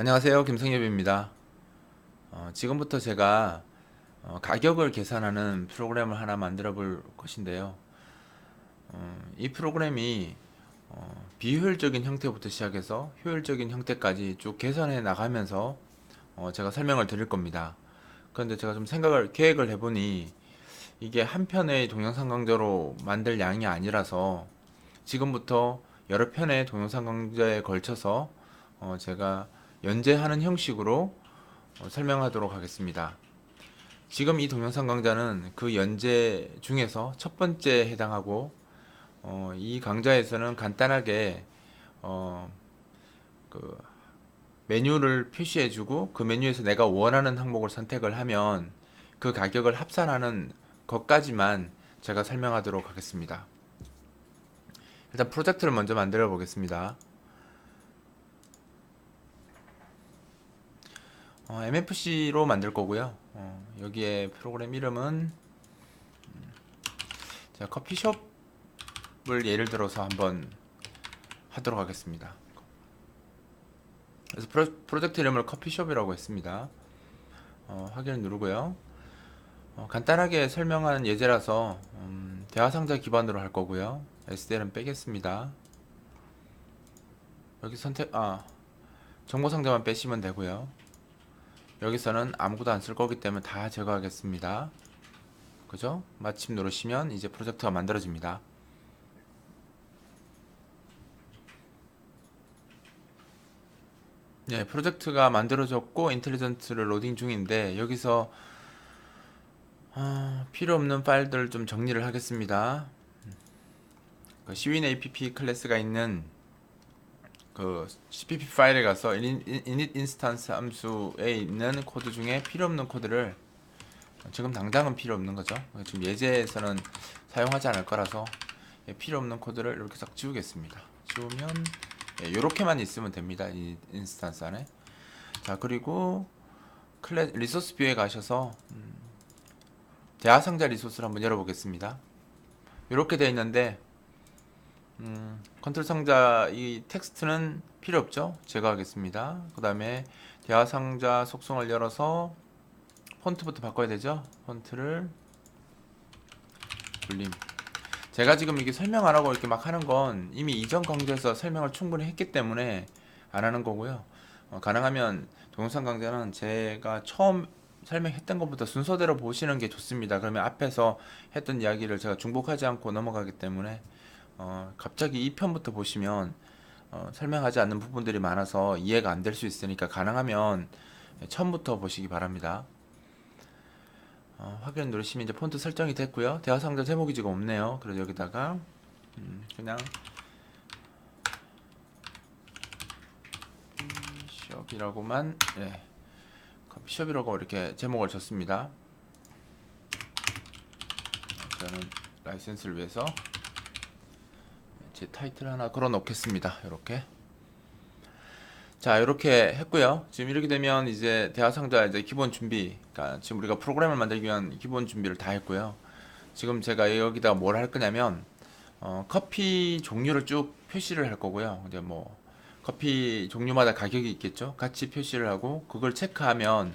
안녕하세요. 김성엽입니다. 지금부터 제가 가격을 계산하는 프로그램을 하나 만들어 볼 것인데요. 이 프로그램이 비효율적인 형태부터 시작해서 효율적인 형태까지 쭉 개선해 나가면서 제가 설명을 드릴 겁니다. 그런데 제가 좀 계획을 해보니 이게 한 편의 동영상 강좌로 만들 양이 아니라서 지금부터 여러 편의 동영상 강좌에 걸쳐서 제가 연재하는 형식으로 설명하도록 하겠습니다. 지금 이 동영상 강좌는 그 연재 중에서 첫 번째에 해당하고 이 강좌에서는 간단하게 어, 그 메뉴를 표시해주고 그 메뉴에서 내가 원하는 항목을 선택을 하면 그 가격을 합산하는 것까지만 제가 설명하도록 하겠습니다. 일단 프로젝트를 먼저 만들어 보겠습니다. MFC로 만들 거고요. 여기에 프로그램 이름은 제가 커피숍을 예를 들어서 한번 하도록 하겠습니다. 그래서 프로젝트 이름을 커피숍이라고 했습니다. 확인을 누르고요. 간단하게 설명하는 예제라서 대화상자 기반으로 할 거고요. SDL은 빼겠습니다. 여기 정보상자만 빼시면 되고요. 여기서는 아무것도 안 쓸 거기 때문에 다 제거하겠습니다. 그죠? 마침 누르시면 이제 프로젝트가 만들어집니다. 네, 프로젝트가 만들어졌고 인텔리전트를 로딩 중인데 여기서 필요 없는 파일들을 좀 정리를 하겠습니다. 그 cwin app 클래스가 있는 그 cpp 파일에 가서 init instance 함수에 있는 코드 중에 필요 없는 코드를 지금 당장은 필요 없는 거죠. 지금 예제에서는 사용하지 않을 거라서 필요 없는 코드를 이렇게 싹 지우겠습니다. 지우면 이렇게만 있으면 됩니다. 이 인스턴스 안에. 자, 그리고 리소스 뷰에 가셔서 대화 상자 리소스를 한번 열어보겠습니다. 이렇게 되어 있는데 컨트롤 상자 이 텍스트는 필요 없죠. 제거하겠습니다. 그 다음에 대화 상자 속성을 열어서 폰트부터 바꿔야 되죠. 폰트를 불림. 제가 지금 이게 설명 안 하고 이렇게 막 하는 건 이미 이전 강좌에서 설명을 충분히 했기 때문에 안 하는 거고요. 가능하면 동영상 강좌는 제가 처음 설명했던 것부터 순서대로 보시는 게 좋습니다. 그러면 앞에서 했던 이야기를 제가 중복하지 않고 넘어가기 때문에 갑자기 2편부터 보시면 설명하지 않는 부분들이 많아서 이해가 안 될 수 있으니까 가능하면 처음부터 보시기 바랍니다. 확인 누르시면 이제 폰트 설정이 됐고요. 대화 상자 제목이 지금 없네요. 그래서 여기다가 그냥 커피숍이라고만 커피숍이라고 이렇게 제목을 줬습니다. 저는 라이센스를 위해서 제 타이틀 하나 걸어 놓겠습니다. 이렇게. 자, 이렇게 했고요. 지금 이렇게 되면 이제 대화 상자 이제 기본 준비, 그러니까 지금 우리가 프로그램을 만들기 위한 기본 준비를 다 했고요. 지금 제가 여기다가 뭘 할 거냐면 커피 종류를 쭉 표시를 할 거고요. 이제 뭐 커피 종류마다 가격이 있겠죠. 같이 표시를 하고 그걸 체크하면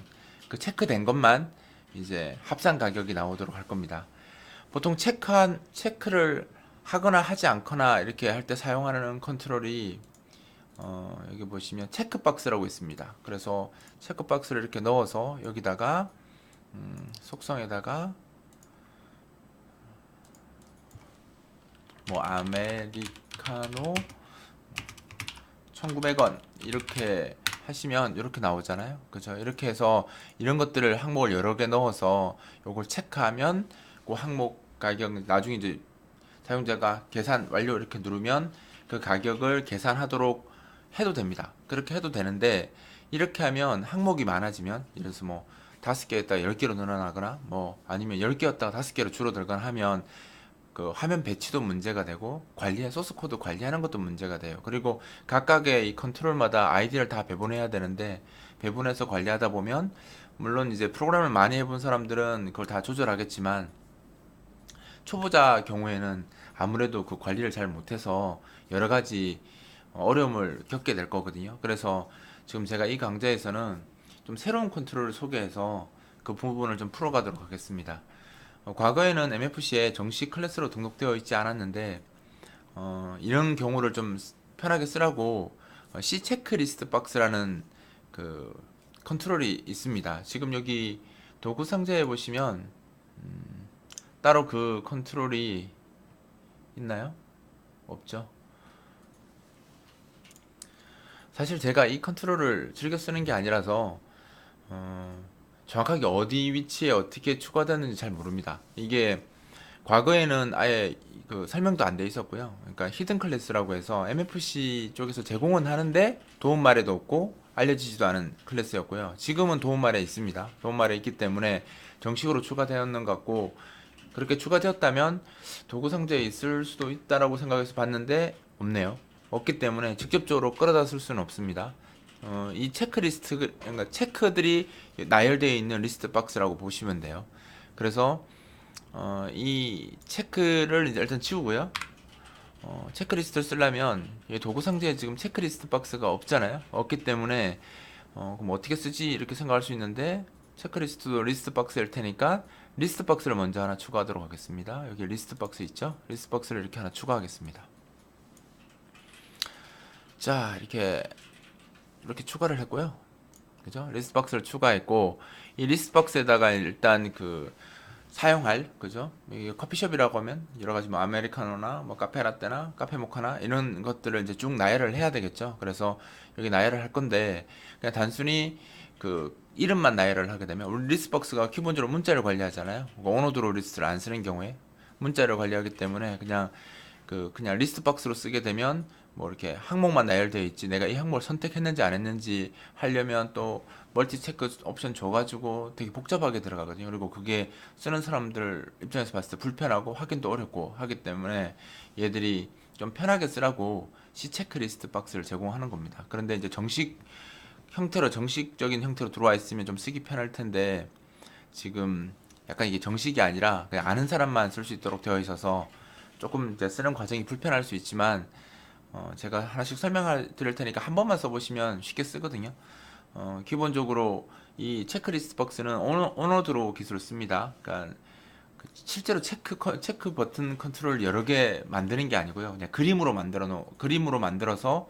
그 체크된 것만 이제 합산 가격이 나오도록 할 겁니다. 보통 체크를 하거나 하지 않거나 이렇게 할 때 사용하는 컨트롤이 여기 보시면 체크박스라고 있습니다. 그래서 체크박스를 이렇게 넣어서 여기다가 속성에다가 뭐 아메리카노 1900원 이렇게 하시면 이렇게 나오잖아요. 그죠? 이렇게 해서 이런 것들을 항목을 여러 개 넣어서 요걸 체크하면 그 항목 가격 나중에 이제 사용자가 계산 완료 이렇게 누르면 그 가격을 계산하도록 해도 됩니다. 그렇게 해도 되는데 이렇게 하면 항목이 많아지면 예를 들어서 뭐 5개였다가 10개로 늘어나거나 뭐 아니면 10개였다가 5개로 줄어들거나 하면 그 화면 배치도 문제가 되고 소스 코드 관리하는 것도 문제가 돼요. 그리고 각각의 이 컨트롤마다 아이디를 다 배분해야 되는데 배분해서 관리하다 보면 물론 이제 프로그램을 많이 해본 사람들은 그걸 다 조절하겠지만 초보자 경우에는 아무래도 그 관리를 잘 못해서 여러 가지 어려움을 겪게 될 거거든요. 그래서 지금 제가 이 강좌에서는 좀 새로운 컨트롤을 소개해서 그 부분을 좀 풀어가도록 하겠습니다. 과거에는 MFC에 정식 클래스로 등록되어 있지 않았는데 이런 경우를 좀 편하게 쓰라고 C 체크리스트 박스라는 그 컨트롤이 있습니다. 지금 여기 도구 상자에 보시면 따로 그 컨트롤이 있나요? 없죠. 사실 제가 이 컨트롤을 즐겨 쓰는 게 아니라서 정확하게 어디 위치에 어떻게 추가되는지 잘 모릅니다. 이게 과거에는 아예 그 설명도 안 돼 있었고요. 그러니까 히든 클래스라고 해서 MFC 쪽에서 제공은 하는데 도움말에도 없고 알려지지도 않은 클래스였고요. 지금은 도움말에 있습니다. 도움말에 있기 때문에 정식으로 추가되었는 것 같고, 그렇게 추가되었다면 도구 상자에 있을 수도 있다라고 생각해서 봤는데 없네요. 없기 때문에 직접적으로 끌어다 쓸 수는 없습니다. 이 체크리스트, 그러니까 체크들이 나열되어 있는 리스트 박스라고 보시면 돼요. 그래서 이 체크를 이제 일단 치우고요. 체크리스트를 쓰려면 이 도구 상자에 지금 체크리스트 박스가 없잖아요. 없기 때문에 그럼 어떻게 쓰지 이렇게 생각할 수 있는데, 체크리스트도 리스트 박스일 테니까 리스트 박스를 먼저 하나 추가하도록 하겠습니다. 여기 리스트 박스 있죠? 리스트 박스를 이렇게 하나 추가하겠습니다. 자, 이렇게 추가를 했고요. 그죠? 리스트 박스를 추가했고, 이 리스트 박스에다가 일단 그 사용할, 그죠? 이게 커피숍이라고 하면 여러 가지 뭐 아메리카노나 뭐 카페라떼나 카페 모카나 이런 것들을 이제 쭉 나열을 해야 되겠죠. 그래서 여기 나열을 할 건데, 그냥 단순히 그 이름만 나열을 하게 되면, 우리 리스트박스가 기본적으로 문자를 관리하잖아요. 오노드로 리스트를 안 쓰는 경우에 문자를 관리하기 때문에 그냥 리스트박스로 쓰게 되면 뭐 이렇게 항목만 나열되어 있지, 내가 이 항목을 선택했는지 안 했는지 하려면 또 멀티 체크 옵션 줘가지고 되게 복잡하게 들어가거든요. 그리고 그게 쓰는 사람들 입장에서 봤을 때 불편하고 확인도 어렵고 하기 때문에 얘들이 좀 편하게 쓰라고 C 체크리스트 박스를 제공하는 겁니다. 그런데 이제 정식적인 형태로 들어와 있으면 좀 쓰기 편할 텐데, 지금 약간 이게 정식이 아니라 그냥 아는 사람만 쓸 수 있도록 되어 있어서 조금 이제 쓰는 과정이 불편할 수 있지만, 제가 하나씩 설명을 드릴 테니까 한 번만 써보시면 쉽게 쓰거든요. 기본적으로 이 체크리스트 박스는 오너드로 기술을 씁니다. 그러니까 실제로 체크 버튼 컨트롤 여러 개 만드는 게 아니고요. 그냥 그림으로 만들어서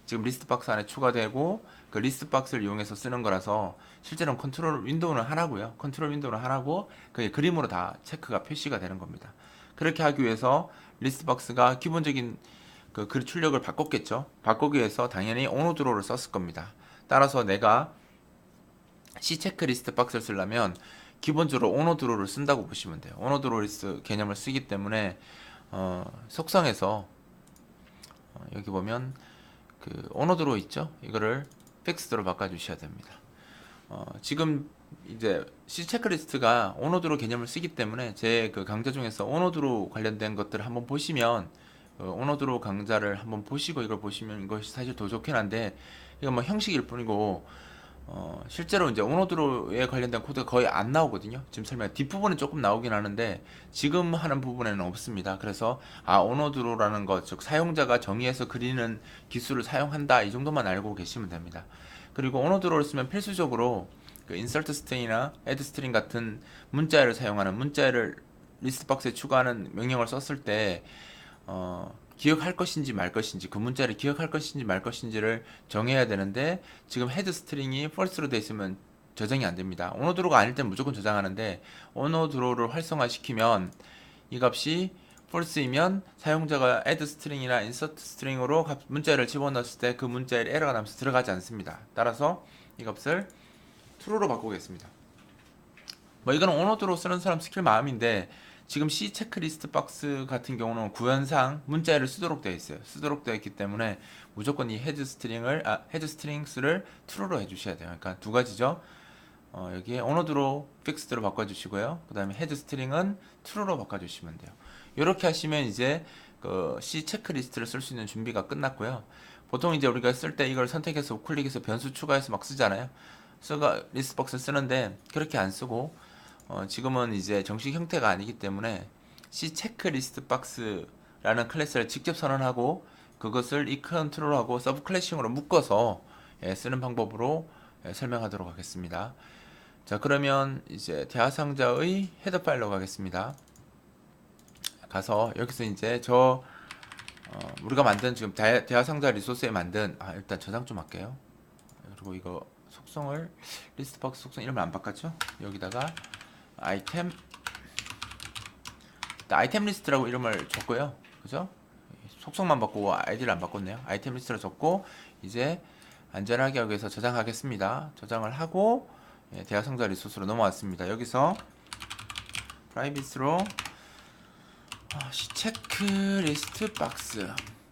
지금 리스트 박스 안에 추가되고 그 리스트 박스를 이용해서 쓰는 거라서, 실제로는 컨트롤 윈도우는 하나고요. 컨트롤 윈도우는 하나고 그게 그림으로 다 체크가 표시가 되는 겁니다. 그렇게 하기 위해서 리스트 박스가 기본적인 그 출력을 바꿨겠죠. 바꾸기 위해서 당연히 오노드로를 썼을 겁니다. 따라서 내가 C 체크리스트 박스를 쓰려면 기본적으로 오노드로를 쓴다고 보시면 돼요. 오노드로 리스트 개념을 쓰기 때문에 속성에서 여기 보면 그 오노드로 있죠? 이거를 픽스드로 바꿔주셔야 됩니다. 지금 이제 C 체크리스트가 오노드로 개념을 쓰기 때문에 제 그 강좌 중에서 오노드로 관련된 것들을 한번 보시면, 오노드로 강좌를 한번 보시고 이걸 보시면 이것이 사실 더 좋긴 한데, 이건 뭐 형식일 뿐이고 실제로 이제 오노드로에 관련된 코드가 거의 안 나오거든요. 지금 설명 뒷부분에 조금 나오긴 하는데 지금 하는 부분에는 없습니다. 그래서 오노드로라는 것, 즉 사용자가 정의해서 그리는 기술을 사용한다, 이 정도만 알고 계시면 됩니다. 그리고 오노드로를 쓰면 필수적으로 그 인서트 스트링이나 애드 스트링 같은 문자를 리스트 박스에 추가하는 명령을 썼을 때 기억할 것인지 말 것인지, 그 문자를 기억할 것인지 말 것인지를 정해야 되는데, 지금 헤드 스트링이 false로 되어 있으면 저장이 안 됩니다. 오노드로가 아닐 땐 무조건 저장하는데, 오노드로를 활성화시키면 이 값이 false이면 사용자가 add string이나 insert string으로 문자를 집어넣었을 때 그 문자에 에러가 나면서 들어가지 않습니다. 따라서 이 값을 true로 바꾸겠습니다. 뭐 이거는 오노드로 쓰는 사람 스킬 마음인데, 지금 C 체크리스트 박스 같은 경우는 구현상 문자열을 쓰도록 되어 있어요. 쓰도록 되어 있기 때문에 무조건 이 헤드 스트링스를 true로 해주셔야 돼요. 그러니까 두 가지죠. 여기에 오노드로 픽스드로 바꿔주시고요. 그 다음에 헤드 스트링은 true로 바꿔주시면 돼요. 이렇게 하시면 이제 그 C 체크리스트를 쓸 수 있는 준비가 끝났고요. 보통 이제 우리가 쓸 때 이걸 선택해서 우클릭해서 변수 추가해서 막 쓰잖아요. 리스트 박스 쓰는데 그렇게 안 쓰고, 지금은 이제 정식 형태가 아니기 때문에 C 체크리스트 박스라는 클래스를 직접 선언하고 그것을 이 컨트롤하고 서브 클래싱으로 묶어서 쓰는 방법으로 설명하도록 하겠습니다. 자, 그러면 이제 대화상자의 헤더 파일로 가겠습니다. 가서 여기서 이제 우리가 만든 지금 대화상자 리소스에 만든 일단 저장 좀 할게요. 그리고 이거 속성을 리스트 박스 속성 이름을 안 바꿨죠? 여기다가 아이템 리스트라고 이름을 줬고요. 그죠? 속성만 바꾸고 아이디를 안 바꿨네요. 아이템 리스트로 줬고 이제 안전하게 하기 위해서 저장하겠습니다. 저장을 하고 대화상자 리소스로 넘어왔습니다. 여기서 프라이빗으로 체크 리스트 박스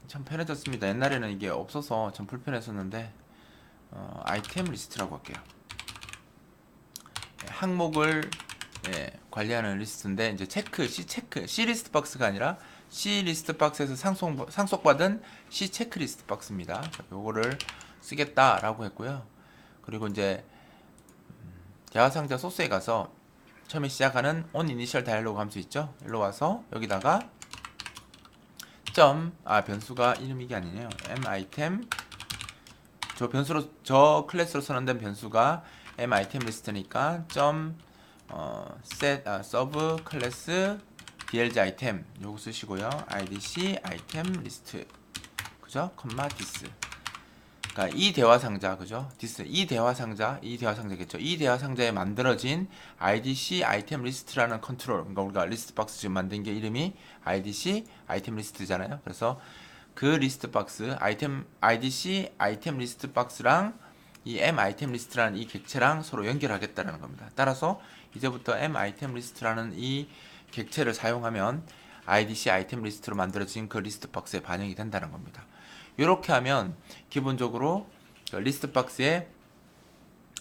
참 편해졌습니다. 옛날에는 이게 없어서 참 불편했었는데 아이템 리스트라고 할게요. 항목을 관리하는 리스트인데 이제 C 리스트 박스가 아니라 C 리스트 박스에서 상속받은 C 체크 리스트 박스입니다. 요거를 쓰겠다라고 했고요. 그리고 이제 대화상자 소스에 가서 처음에 시작하는 on initial dialog 함수 있죠? 일로 와서 여기다가 변수가 이름 이게 아니네요. mitem 저 클래스로 선언된 변수가 mitem 리스트니까 set sub 클래스 dlg item 요거 쓰시고요. idc item 리스트 그죠? this 그러니까 이 대화상자 그죠? 이 대화상자겠죠. 이 대화상자에 만들어진 idc 아이템 리스트라는 컨트롤. 그러니까 우리가 리스트 박스 지금 만든 게 이름이 idc 아이템 리스트잖아요. 그래서 그 리스트 박스 idc 아이템 리스트 박스랑 이 m 아이템 리스트라는 이 객체랑 서로 연결하겠다라는 겁니다. 따라서 이제부터 m 아이템 리스트라는 이 객체를 사용하면 idc 아이템 리스트로 만들어진 그 리스트 박스에 반영이 된다는 겁니다. 이렇게 하면 기본적으로 리스트 박스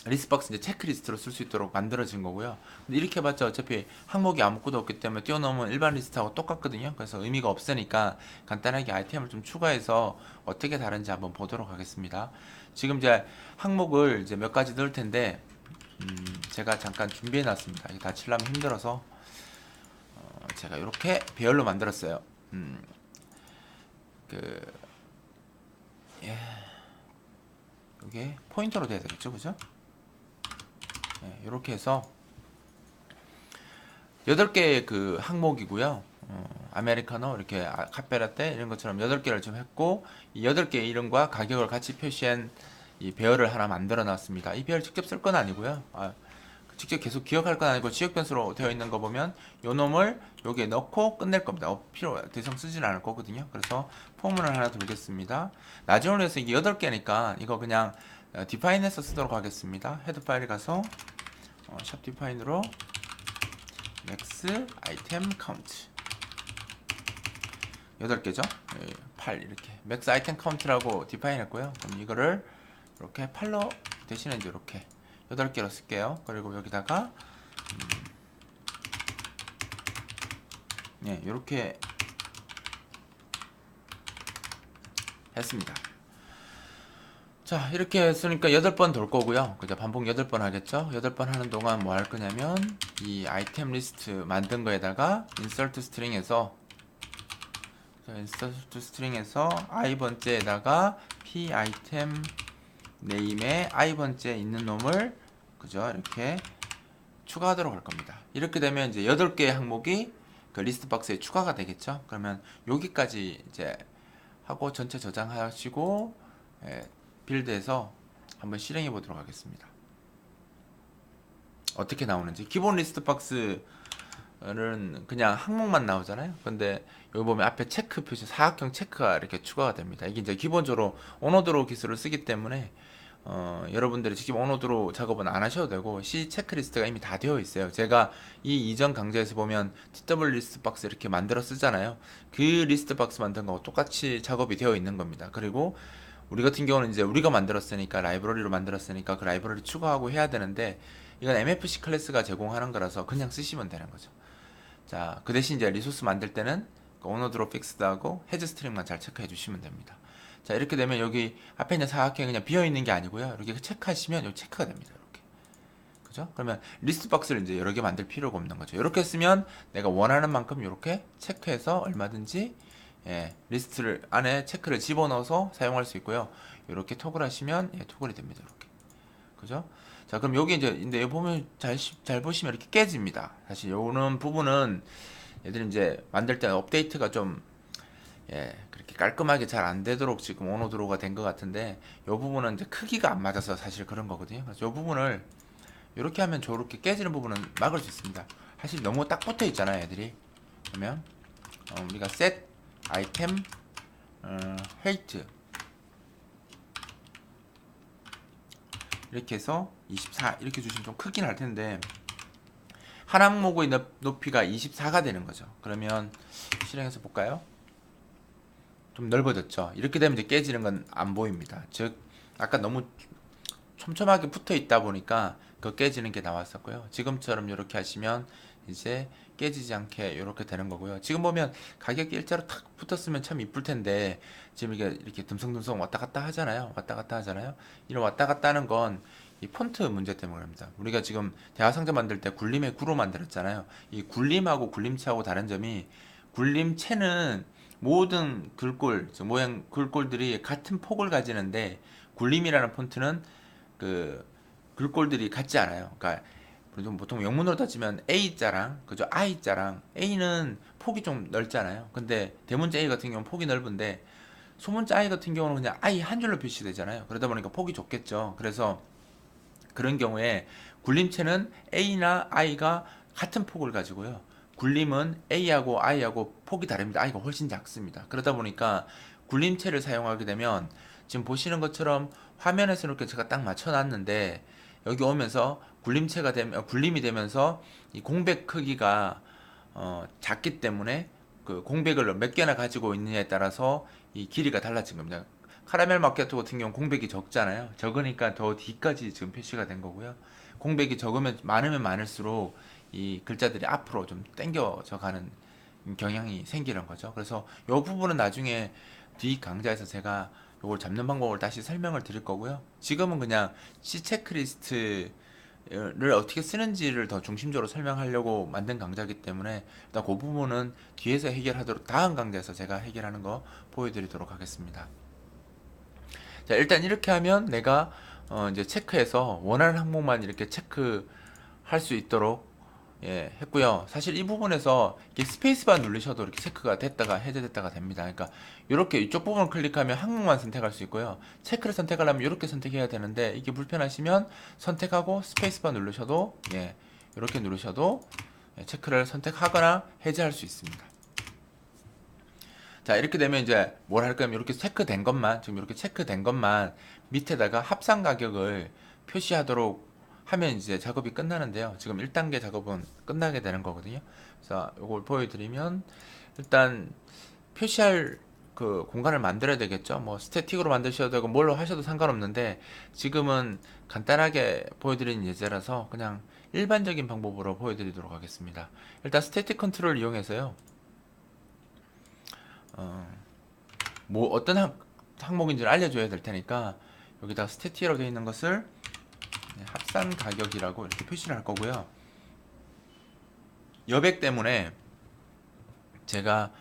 이제 체크리스트로 쓸 수 있도록 만들어진 거고요. 근데 이렇게 해봤자 어차피 항목이 아무것도 없기 때문에 띄워넣으면 일반 리스트하고 똑같거든요. 그래서 의미가 없으니까 간단하게 아이템을 좀 추가해서 어떻게 다른지 한번 보도록 하겠습니다. 지금 이제 항목을 이제 몇 가지 넣을 텐데 제가 잠깐 준비해 놨습니다. 이게 다 칠려면 힘들어서 제가 이렇게 배열로 만들었어요. 이게 포인터로 돼야 되겠죠, 그죠? 이렇게 해서 8개의 그 항목이고요. 아메리카노, 이렇게 카페라떼 이런 것처럼 8개를 좀 했고 이 8개의 이름과 가격을 같이 표시한 이 배열을 하나 만들어 놨습니다. 이 배열 직접 쓸 건 아니고요. 직접 계속 기억할 건 아니고 지역 변수로 되어 있는 거 보면 요 놈을 여기에 넣고 끝낼 겁니다. 더 이상 쓰진 않을 거거든요. 그래서 포문을 하나 돌겠습니다. 나중을 위해서 이게 8개니까 이거 그냥 디파인해서 쓰도록 하겠습니다. 헤드 파일에 가서 샵 디파인으로 max item count 8개죠? 8 이렇게 max item count라고 디파인 했고요. 그럼 이거를 이렇게 8로 대신에 이제 이렇게 8개로 쓸게요. 그리고 여기다가 이렇게 했습니다. 자, 이렇게 했으니까 8번 돌 거고요. 그죠? 반복 8번 하겠죠? 8번 하는 동안 뭐 할 거냐면 이 아이템 리스트 만든 거에다가 insert string에서 i번째에다가 p 아이템 네임에 i번째 있는 놈을 그죠? 이렇게 추가하도록 할 겁니다. 이렇게 되면 이제 8개의 항목이 그 리스트 박스에 추가가 되겠죠? 그러면 여기까지 이제 하고 전체 저장하시고 빌드에서 한번 실행해 보도록 하겠습니다. 어떻게 나오는지. 기본 리스트 박스는 그냥 항목만 나오잖아요. 근데 여기 보면 앞에 체크 표시 사각형 체크가 이렇게 추가가 됩니다. 이게 이제 기본적으로 온오드로 기술을 쓰기 때문에 여러분들이 직접 온오드로 작업은 안 하셔도 되고 C 체크리스트가 이미 다 되어 있어요. 제가 이 이전 강좌에서 보면 TW 리스트 박스 이렇게 만들어 쓰잖아요. 그 리스트 박스 만든 거하고 똑같이 작업이 되어 있는 겁니다. 그리고 우리 같은 경우는 이제 우리가 만들었으니까 라이브러리로 만들었으니까 그 라이브러리 추가하고 해야 되는데 이건 MFC 클래스가 제공하는 거라서 그냥 쓰시면 되는 거죠. 자, 그 대신 이제 리소스 만들 때는 온오드로 픽스드하고 헤즈 스트링만 잘 체크해 주시면 됩니다. 자, 이렇게 되면 여기 앞에 있는 사각형이 그냥 비어 있는 게 아니고요. 이렇게 체크하시면 여기 체크가 됩니다. 이렇게. 그죠? 그러면 리스트 박스를 이제 여러 개 만들 필요가 없는 거죠. 이렇게 쓰면 내가 원하는 만큼 이렇게 체크해서 얼마든지 예, 리스트를 안에 체크를 집어넣어서 사용할 수 있고요. 이렇게 토글 하시면 예, 토글이 됩니다. 이렇게. 그죠? 자, 그럼 여기 이제 근데 여기 보면 잘 보시면 이렇게 깨집니다. 사실 요는 부분은 얘들이 이제 만들 때 업데이트가 좀 예, 그렇게 깔끔하게 잘 안 되도록 지금 오노드로가 된 것 같은데 요 부분은 이제 크기가 안 맞아서 사실 그런 거거든요. 그래서 요 부분을 이렇게 하면 저렇게 깨지는 부분은 막을 수 있습니다. 사실 너무 딱 붙어 있잖아요, 애들이. 그러면 우리가 set 아이템 height 이렇게 해서 24 이렇게 주시면 좀 크긴 할 텐데 한 항목의 높이가 24가 되는 거죠. 그러면 실행해서 볼까요? 좀 넓어졌죠. 이렇게 되면 이제 깨지는 건 안 보입니다. 즉 아까 너무 촘촘하게 붙어 있다 보니까 그 깨지는 게 나왔었고요. 지금처럼 이렇게 하시면 이제 깨지지 않게 이렇게 되는 거고요. 지금 보면 가격이 일자로 탁 붙었으면 참 이쁠 텐데 지금 이게 이렇게 듬성듬성 왔다 갔다 하잖아요. 왔다 갔다 하잖아요. 이런 왔다 갔다 하는 건 이 폰트 문제 때문입니다. 우리가 지금 대화상자 만들 때 굴림의 구로 만들었잖아요. 이 굴림하고 굴림체하고 다른 점이 굴림체는 모든 글꼴, 모양 글꼴들이 같은 폭을 가지는데 굴림이라는 폰트는 그 글꼴들이 같지 않아요. 그러니까 보통 영문으로 따지면 A자랑 그죠? I자랑 A는 폭이 좀 넓잖아요. 근데 대문자 A 같은 경우는 폭이 넓은데 소문자 I 같은 경우는 그냥 I 한 줄로 표시되잖아요. 그러다 보니까 폭이 좁겠죠. 그래서 그런 경우에 굴림체는 A나 I가 같은 폭을 가지고요. 굴림은 A하고 I하고 폭이 다릅니다. I가 훨씬 작습니다. 그러다 보니까 굴림체를 사용하게 되면 지금 보시는 것처럼 화면에서 이렇게 제가 딱 맞춰놨는데 여기 오면서 굴림체가 되면 굴림이 되면서 이 공백 크기가 작기 때문에 그 공백을 몇 개나 가지고 있느냐에 따라서 이 길이가 달라진 겁니다. 카라멜 마키아토 같은 경우 공백이 적잖아요. 적으니까 더 뒤까지 지금 표시가 된 거고요. 공백이 적으면 많으면 많을수록 이 글자들이 앞으로 좀 당겨져 가는 경향이 생기는 거죠. 그래서 이 부분은 나중에 뒤 강좌에서 제가 이걸 잡는 방법을 다시 설명을 드릴 거고요. 지금은 그냥 C 체크리스트를 어떻게 쓰는지를 더 중심적으로 설명하려고 만든 강좌이기 때문에 일단 그 부분은 뒤에서 해결하도록 다음 강좌에서 제가 해결하는 거 보여드리도록 하겠습니다. 자, 일단 이렇게 하면 내가 이제 체크해서 원하는 항목만 이렇게 체크할 수 있도록 예, 했고요. 사실 이 부분에서 이렇게 스페이스바 누르셔도 이렇게 체크가 됐다가 해제됐다가 됩니다. 그러니까 이렇게 이쪽 부분을 클릭하면 항목만 선택할 수 있고요. 체크를 선택하려면 이렇게 선택해야 되는데 이게 불편하시면 선택하고 스페이스바 누르셔도 예, 이렇게 누르셔도 예, 체크를 선택하거나 해제할 수 있습니다. 자, 이렇게 되면 이제 뭘 할 거냐면 이렇게 체크된 것만 지금 이렇게 체크된 것만 밑에다가 합산 가격을 표시하도록 하면 이제 작업이 끝나는데요. 지금 1단계 작업은 끝나게 되는 거거든요. 그래서 이걸 보여드리면 일단 표시할 그 공간을 만들어야 되겠죠. 뭐 스태틱으로 만드셔도 되고 뭘로 하셔도 상관없는데 지금은 간단하게 보여드리는 예제라서 그냥 일반적인 방법으로 보여드리도록 하겠습니다. 일단 스태틱 컨트롤을 이용해서요. 뭐 어떤 항목인지를 알려줘야 될 테니까 여기다 스태틱으로 되어 있는 것을 합산 가격이라고 이렇게 표시를 할 거고요. 여백 때문에 제가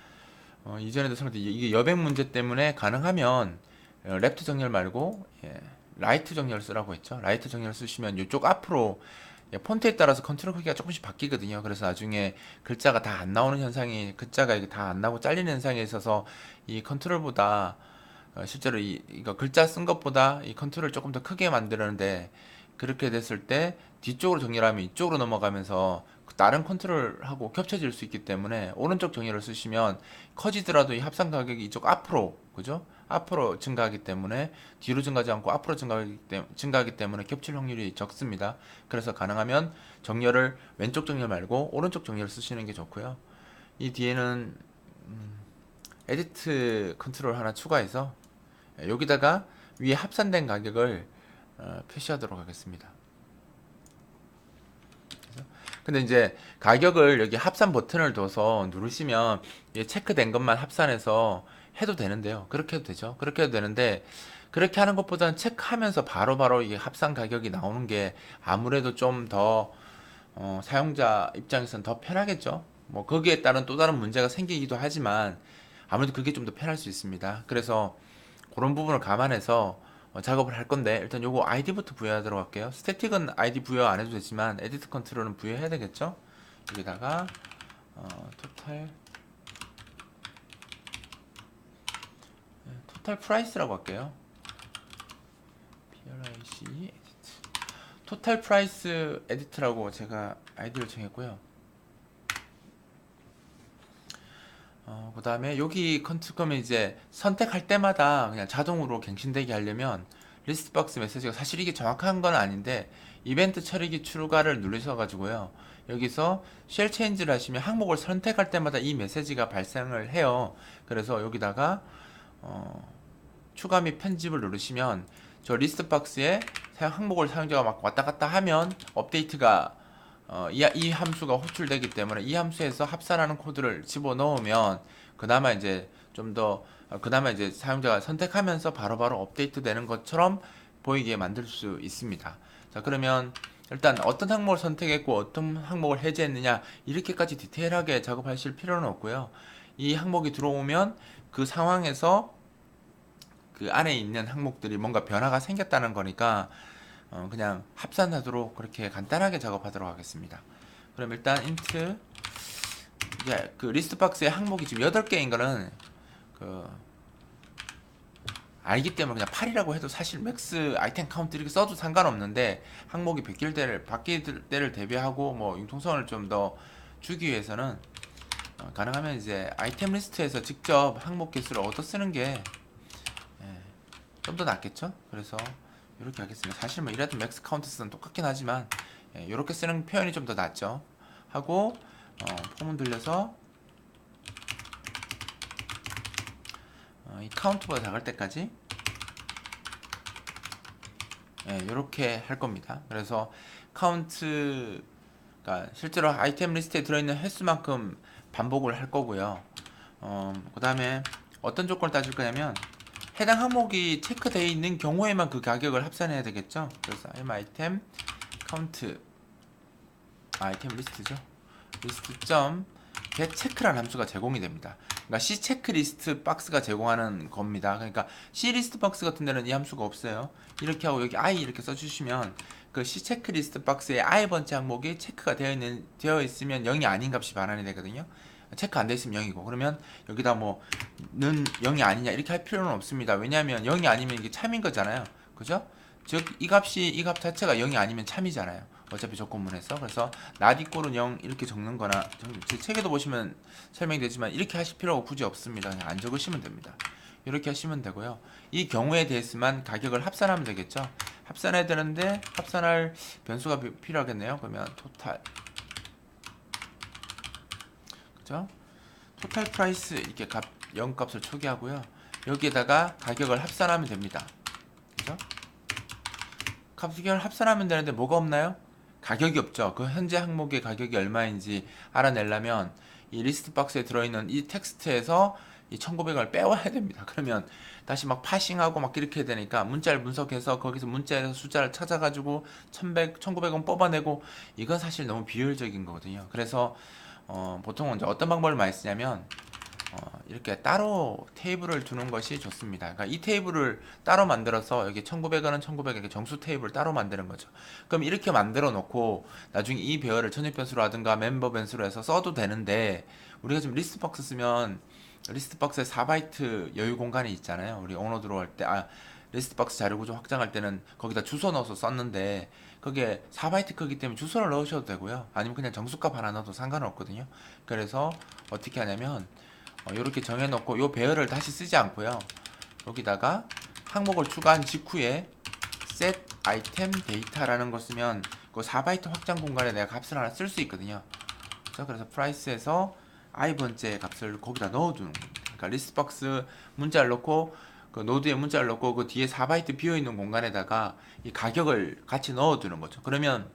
이전에도 설명드린 이게 여백 문제 때문에 가능하면 랩트 정렬 말고 예, 라이트 정렬 쓰라고 했죠. 라이트 정렬 쓰시면 이쪽 앞으로 예, 폰트에 따라서 컨트롤 크기가 조금씩 바뀌거든요. 그래서 나중에 글자가 다 안 나오는 현상이 글자가 다 안 나오고 잘리는 현상이 있어서 이 컨트롤보다 실제로 이거 글자 쓴 것보다 이 컨트롤을 조금 더 크게 만드는데 그렇게 됐을 때 뒤쪽으로 정렬하면 이쪽으로 넘어가면서 다른 컨트롤하고 겹쳐질 수 있기 때문에 오른쪽 정렬을 쓰시면 커지더라도 이 합산 가격이 이쪽 앞으로 그죠? 앞으로 증가하기 때문에 뒤로 증가하지 않고 앞으로 증가하기 때문에 겹칠 확률이 적습니다. 그래서 가능하면 정렬을 왼쪽 정렬 말고 오른쪽 정렬을 쓰시는 게 좋고요. 이 뒤에는 에디트 컨트롤 하나 추가해서 여기다가 위에 합산된 가격을 표시하도록 하겠습니다. 근데 이제 가격을 여기 합산 버튼을 둬서 누르시면 체크된 것만 합산해서 해도 되는데요. 그렇게 해도 되죠. 그렇게 해도 되는데 그렇게 하는 것보다는 체크하면서 바로바로 이게 합산 가격이 나오는 게 아무래도 좀 더 사용자 입장에서는 더 편하겠죠. 뭐 거기에 따른 또 다른 문제가 생기기도 하지만 아무래도 그게 좀 더 편할 수 있습니다. 그래서 그런 부분을 감안해서 작업을 할 건데 일단 요거 아이디부터 부여하도록 할게요. 스태틱은 아이디 부여 안 해도 되지만 에디트 컨트롤은 부여해야 되겠죠? 여기다가 토탈 프라이스라고 할게요. PRIC 에디트. 토탈 프라이스 에디트라고 제가 아이디를 정했고요. 그 다음에 여기 컨트롤은 이제 선택할 때마다 그냥 자동으로 갱신되게 하려면 리스트 박스 메시지가 사실 이게 정확한 건 아닌데 이벤트 처리기 추가를 누르셔가지고요. 여기서 쉘 체인지를 하시면 항목을 선택할 때마다 이 메시지가 발생을 해요. 그래서 여기다가 추가 및 편집을 누르시면 저 리스트 박스에 항목을 사용자가 막 왔다 갔다 하면 업데이트가 이 함수가 호출되기 때문에 이 함수에서 합산하는 코드를 집어넣으면 그나마 이제 좀 더 그나마 이제 사용자가 선택하면서 바로바로 업데이트 되는 것처럼 보이게 만들 수 있습니다. 자, 그러면 일단 어떤 항목을 선택했고 어떤 항목을 해제했느냐 이렇게까지 디테일하게 작업하실 필요는 없고요. 이 항목이 들어오면 그 상황에서 그 안에 있는 항목들이 뭔가 변화가 생겼다는 거니까 그냥 합산하도록 그렇게 간단하게 작업하도록 하겠습니다. 그럼 일단 int 이제 그 리스트 박스의 항목이 지금 8개인 거는 알기 때문에 그냥 8이라고 해도 사실 맥스 아이템 카운트 이렇게 써도 상관없는데 항목이 바뀔 때를 대비하고 뭐 융통성을 좀 더 주기 위해서는 가능하면 이제 아이템 리스트에서 직접 항목 개수를 얻어 쓰는 게 좀 더 낫겠죠? 그래서 이렇게 하겠습니다. 사실 뭐 이래도 맥스 카운트 쓰는 똑같긴 하지만 이렇게 쓰는 표현이 좀 더 낫죠. 하고 폼은 돌려서 이 카운트보다 작을 때까지 이렇게 할 겁니다. 그래서 카운트가 실제로 아이템 리스트에 들어있는 횟수만큼 반복을 할 거고요. 그 다음에 어떤 조건을 따질 거냐면 해당 항목이 체크되어 있는 경우에만 그 가격을 합산해야 되겠죠. 그래서 아이템 카운트 아이템 리스트죠. 리스트.get 체크라는 함수가 제공이 됩니다. 그러니까 C 체크리스트 박스가 제공하는 겁니다. 그러니까 C 리스트 박스 같은 데는 이 함수가 없어요. 이렇게 하고 여기 I 이렇게 써주시면 그 C 체크리스트 박스에 I 번째 항목이 체크가 되어 있으면 0이 아닌 값이 반환이 되거든요. 체크 안 돼 있으면 0이고 그러면 여기다 뭐는 0이 아니냐 이렇게 할 필요는 없습니다. 왜냐하면 0이 아니면 이게 참인 거잖아요. 그죠? 즉 이 값 자체가 0이 아니면 참이잖아요. 어차피 조건문에서. 그래서 not equal 0 이렇게 적는 거나 제 책에도 보시면 설명이 되지만 이렇게 하실 필요가 굳이 없습니다. 그냥 안 적으시면 됩니다. 이렇게 하시면 되고요. 이 경우에 대해서만 가격을 합산하면 되겠죠. 합산해야 되는데 합산할 변수가 필요하겠네요. 그러면 토탈 그죠? 토탈 프라이스 이렇게 0 값을 초기하고요. 여기에다가 가격을 합산하면 됩니다. 그죠? 가격을 합산하면 되는데 뭐가 없나요? 가격이 없죠. 그 현재 항목의 가격이 얼마인지 알아내려면 이 리스트 박스에 들어있는 이 텍스트에서 이 1900원을 빼와야 됩니다. 그러면 다시 막 파싱하고 막 이렇게 해야 되니까 문자를 분석해서 거기서 문자에서 숫자를 찾아가지고 1900원 뽑아내고 이건 사실 너무 비효율적인 거거든요. 그래서 보통은 이제 어떤 방법을 많이 쓰냐면 이렇게 따로 테이블을 두는 것이 좋습니다. 그러니까 이 테이블을 따로 만들어서 여기 1900원은 1900원 이렇게 정수 테이블을 따로 만드는 거죠. 그럼 이렇게 만들어 놓고 나중에 이 배열을 천입 변수라든가 멤버 변수로 해서 써도 되는데 우리가 지금 리스트 박스 쓰면 리스트 박스에 4바이트 여유 공간이 있잖아요. 우리 언어 들어갈 때 리스트 박스 자료 구조 확장할 때는 거기다 주소 넣어서 썼는데 그게 4바이트 크기 때문에 주소를 넣으셔도 되고요. 아니면 그냥 정수값 하나 넣어도 상관없거든요. 그래서 어떻게 하냐면 이렇게 정해놓고 요 배열을 다시 쓰지 않고요. 여기다가 항목을 추가한 직후에 set item data라는 거 쓰면 그 4바이트 확장 공간에 내가 값을 하나 쓸 수 있거든요. 그래서 price에서 i번째 값을 거기다 넣어두는 겁니다. 그러니까 리스트박스 문자를 넣고 그 노드에 문자를 넣고 그 뒤에 4바이트 비어있는 공간에다가 이 가격을 같이 넣어두는 거죠. 그러면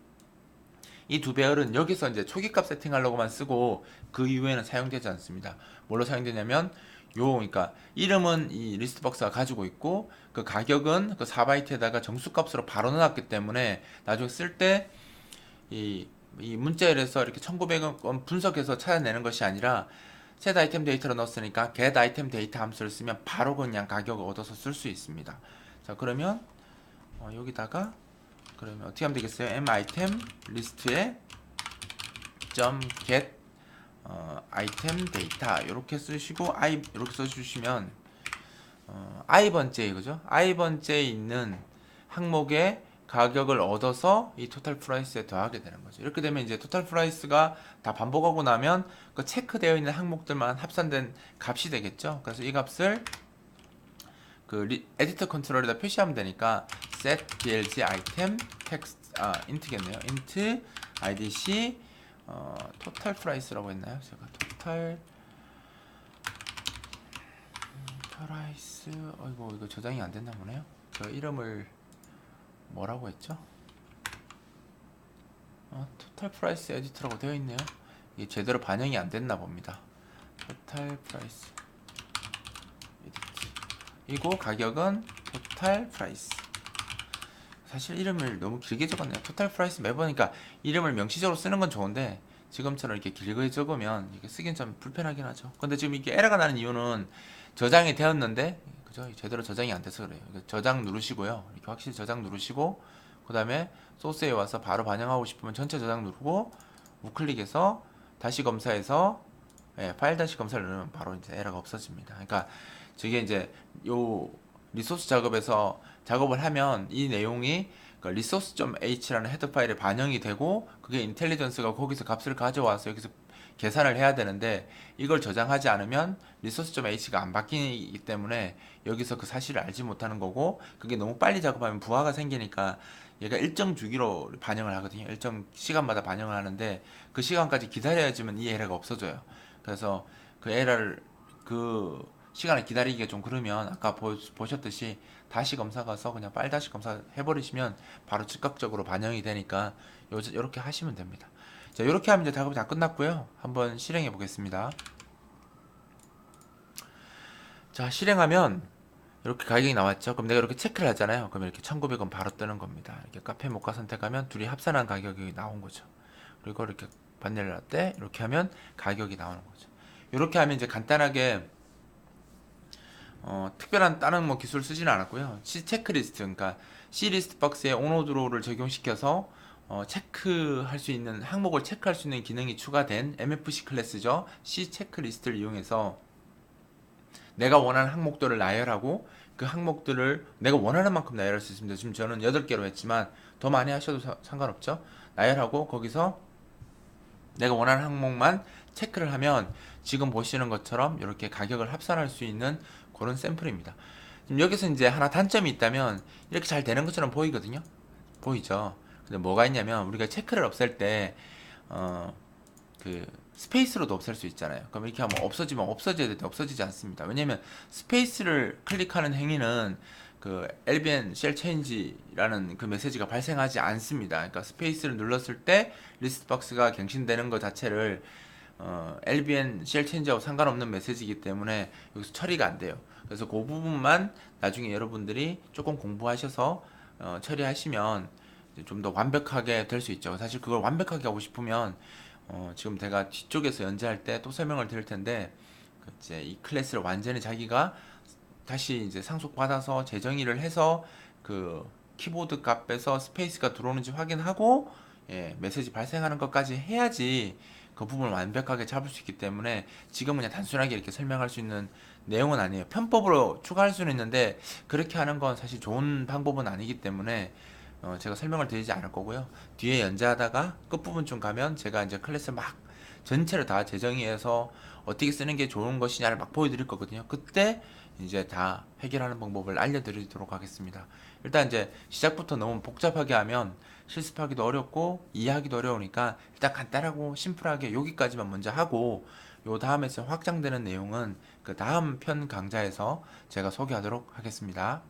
이 두 배열은 여기서 이제 초기값 세팅하려고만 쓰고 그 이후에는 사용되지 않습니다. 뭘로 사용되냐면 그러니까 이름은 이 리스트 박스가 가지고 있고 그 가격은 그 4바이트에다가 정수값으로 바로 넣어놨기 때문에 나중에 쓸 때 이 문자열에서 이렇게 1900원 분석해서 찾아내는 것이 아니라 set 아이템 데이터로 넣었으니까 get 아이템 데이터 함수를 쓰면 바로 그냥 가격을 얻어서 쓸 수 있습니다. 자, 그러면 여기다가 그러면 어떻게 하면 되겠어요? m 아이템 리스트에 .get 아이템 데이터 이렇게 쓰시고 i 이렇게 써주시면 i번째에 그죠? i번째에 있는 항목의 가격을 얻어서 이 토탈 프라이스에 더하게 되는 거죠. 이렇게 되면 이제 토탈 프라이스가 다 반복하고 나면 그 체크되어 있는 항목들만 합산된 값이 되겠죠. 그래서 이 값을 그 에디터 컨트롤에다 표시하면 되니까 set blg item text int겠네요. int idc 토탈 프라이스라고 했나요? 제가 토탈 프라이스 어이구 이거 저장이 안 됐나 보네요. 저 이름을 뭐라고 했죠? 토탈 프라이스 에디터라고 되어 있네요. 이게 제대로 반영이 안 됐나 봅니다. 토탈 프라이스 에디트 이고 가격은 토탈 프라이스. 사실 이름을 너무 길게 적었네요. 토탈 프라이스 매번 그러니까 이름을 명시적으로 쓰는 건 좋은데 지금처럼 이렇게 길게 적으면 이게 쓰긴 좀 불편하긴 하죠. 근데 지금 이게 에러가 나는 이유는 저장이 되었는데 그죠? 제대로 저장이 안 돼서 그래요. 저장 누르시고요. 이렇게 확실히 저장 누르시고 그 다음에 소스에 와서 바로 반영하고 싶으면 전체 저장 누르고 우클릭해서 다시 검사해서 파일 다시 검사를 누르면 바로 이제 에러가 없어집니다. 그러니까 저게 이제 요 리소스 작업에서 작업을 하면 이 내용이 resource.h라는 헤더 파일에 반영이 되고 그게 인텔리전스가 거기서 값을 가져와서 여기서 계산을 해야 되는데 이걸 저장하지 않으면 resource.h가 안 바뀌기 때문에 여기서 그 사실을 알지 못하는 거고 그게 너무 빨리 작업하면 부하가 생기니까 얘가 일정 주기로 반영을 하거든요. 일정 시간마다 반영을 하는데 그 시간까지 기다려야지만 이 에러가 없어져요. 그래서 그 에러를 그 시간을 기다리기가 좀 그러면 아까 보셨듯이 다시 검사 가서 그냥 빨리 다시 검사 해버리시면 바로 즉각적으로 반영이 되니까 요렇게 하시면 됩니다. 자, 요렇게 하면 이제 작업이 다 끝났고요. 한번 실행해 보겠습니다. 자, 실행하면 이렇게 가격이 나왔죠. 그럼 내가 이렇게 체크를 하잖아요. 그럼 이렇게 1900원 바로 뜨는 겁니다. 이렇게 카페 모카 선택하면 둘이 합산한 가격이 나온 거죠. 그리고 이렇게 바닐라 라떼 이렇게 하면 가격이 나오는 거죠. 이렇게 하면 이제 간단하게 특별한 다른 뭐 기술 쓰지는 않았고요. C 체크리스트, 그러니까 C 리스트 박스에 온오드로우를 적용시켜서 체크할 수 있는 항목을 체크할 수 있는 기능이 추가된 MFC 클래스죠. C 체크리스트를 이용해서 내가 원하는 항목들을 나열하고 그 항목들을 내가 원하는 만큼 나열할 수 있습니다. 지금 저는 8개로 했지만 더 많이 하셔도 상관없죠. 나열하고 거기서 내가 원하는 항목만 체크를 하면 지금 보시는 것처럼 이렇게 가격을 합산할 수 있는 그런 샘플입니다. 지금 여기서 이제 하나 단점이 있다면 이렇게 잘 되는 것처럼 보이거든요. 보이죠? 근데 뭐가 있냐면 우리가 체크를 없앨 때 그 스페이스로도 없앨 수 있잖아요. 그럼 이렇게 하면 없어지면 없어져야 되는데 없어지지 않습니다. 왜냐면 스페이스를 클릭하는 행위는 그 LBN 쉘 체인지라는 그 메시지가 발생하지 않습니다. 그러니까 스페이스를 눌렀을 때 리스트 박스가 갱신되는 것 자체를 LBN 쉘 체인지하고 상관없는 메시지이기 때문에 여기서 처리가 안 돼요. 그래서 그 부분만 나중에 여러분들이 조금 공부하셔서 처리하시면 좀 더 완벽하게 될 수 있죠. 사실 그걸 완벽하게 하고 싶으면 지금 제가 뒤쪽에서 연재할 때 또 설명을 드릴 텐데 이제 이 클래스를 완전히 자기가 다시 이제 상속받아서 재정의를 해서 그 키보드 값에서 스페이스가 들어오는지 확인하고 메시지 발생하는 것까지 해야지 그 부분을 완벽하게 잡을 수 있기 때문에 지금 그냥 단순하게 이렇게 설명할 수 있는 내용은 아니에요. 편법으로 추가할 수는 있는데 그렇게 하는 건 사실 좋은 방법은 아니기 때문에 제가 설명을 드리지 않을 거고요. 뒤에 연재하다가 끝부분쯤 가면 제가 이제 클래스 막 전체를 다 재정의해서 어떻게 쓰는 게 좋은 것이냐를 막 보여드릴 거거든요. 그때 이제 다 해결하는 방법을 알려드리도록 하겠습니다. 일단 이제 시작부터 너무 복잡하게 하면 실습하기도 어렵고 이해하기도 어려우니까 일단 간단하고 심플하게 여기까지만 먼저 하고 요 다음에서 확장되는 내용은 그 다음 편 강좌에서 제가 소개하도록 하겠습니다.